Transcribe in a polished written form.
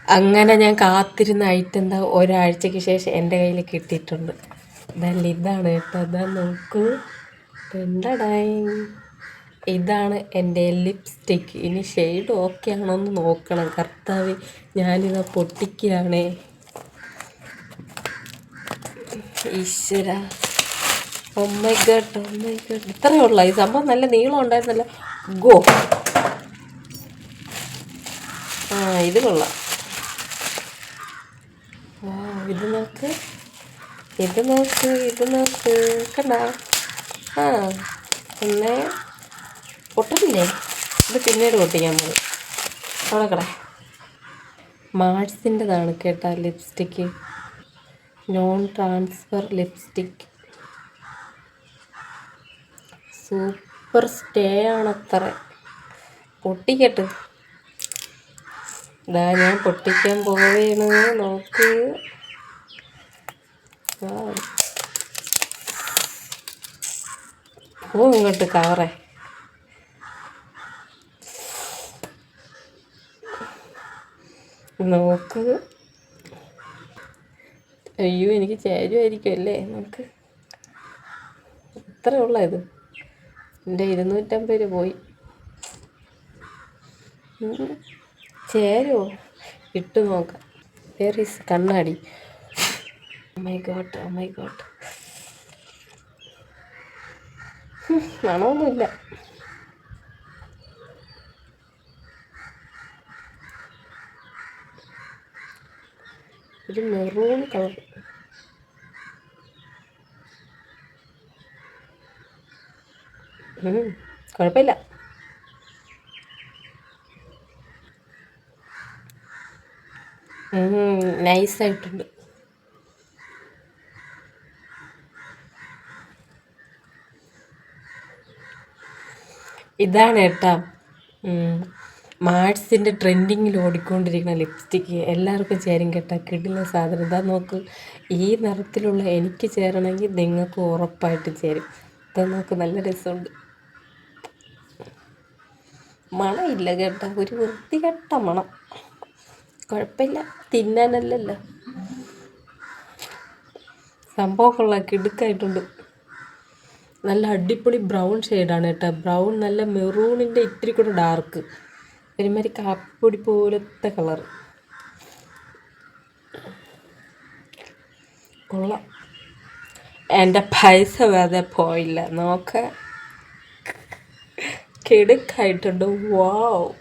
അങ്ങനെ ഞാൻ കാത്തിരുന്ന ഐറ്റം എന്താ ഒരാഴ്ചയ്ക്ക് ശേഷം എൻ്റെ കയ്യിൽ കിട്ടിയിട്ടുണ്ട്. ഇതല്ല, ഇതാണ് കേട്ടോ. അതാ നോക്കൂ, എന്താടായി. ഇതാണ് എൻ്റെ ലിപ്സ്റ്റിക്ക്. ഇനി ഷെയ്ഡ് ഓക്കെ ആണോ എന്ന് നോക്കണം. കർത്താവ്, ഞാനിത് പൊട്ടിക്കുകയാണേ. ഈശ്വര, oh my god, oh my god, ഇത്രയേ ഉള്ള ഈ സംഭവം. നല്ല നീളം ഉണ്ടായിരുന്നല്ലോ. ഗോ. ആ, ഇത് കൊള്ളാം. ഇത് നോക്ക്, ഇത് നോക്ക്, ഇത് നോക്ക്, കണ്ട. ആ, പിന്നെ പൊട്ടുന്നില്ലേ? ഇത് പിന്നീട് പൊട്ടിക്കാൻ പോകും. അവിടെ കട മാർസിൻ്റെതാണ് കേട്ടാ lipstick. Non transfer lipstick. Super stay ആണത്ര. പൊട്ടിക്കട്ട്. ഇതാ ഞാൻ പൊട്ടിക്കാൻ പോവുകയാണ്. നോക്ക്. ഓ, ഇങ്ങോട്ട് കവറേ. നോക്ക്. അയ്യോ, എനിക്ക് ചേരുമായിരിക്കും അല്ലേ? നോക്ക്, ഇത്ര ഉള്ള ഇത്. എൻ്റെ 250 രൂപ പോയി. ചേരുമോ? ഇട്ട് നോക്കാം. വേർ ഈസ് കണ്ണാടി. Oh my god, oh my god. മണമൊന്നുമില്ല. ഒരു മെറൂൺ കളർ. കുഴപ്പമില്ല. നൈസായിട്ടുണ്ട്. ഇതാണ് കേട്ടാ മാർസിൻ്റെ ട്രെൻഡിങ്ങിൽ ഓടിക്കൊണ്ടിരിക്കുന്ന ലിപ്സ്റ്റിക്ക്. എല്ലാവർക്കും ചേരും കേട്ടാ. കിടില സാധനം. ഇതാ നോക്ക്, ഈ നിറത്തിലുള്ള എനിക്ക് ചേരണമെങ്കിൽ നിങ്ങൾക്ക് ഉറപ്പായിട്ട് ചേരും. ഇതാ നോക്ക്, നല്ല രസമുണ്ട്. മണമില്ല കേട്ടാ, ഒരു വൃത്തികെട്ട മണം. കുഴപ്പമില്ല, തിന്നാനല്ലല്ലോ. സംഭവമൊക്കെയുള്ള കിടുക്കായിട്ടുണ്ട്. നല്ല അടിപൊളി ബ്രൗൺ ഷെയ്ഡാണ് കേട്ടോ. ബ്രൗൺ, നല്ല മെറൂണിൻ്റെ ഇത്തിരി കൂടെ ഡാർക്ക്, ഒരുമാതിരി കാപ്പിപ്പൊടി പോലത്തെ കളർ. കൊള്ളാം. എൻ്റെ പൈസ വെറുതെ പോയില്ല. നോക്ക, കിടുക്കായിട്ടുണ്ട്. വാവ്.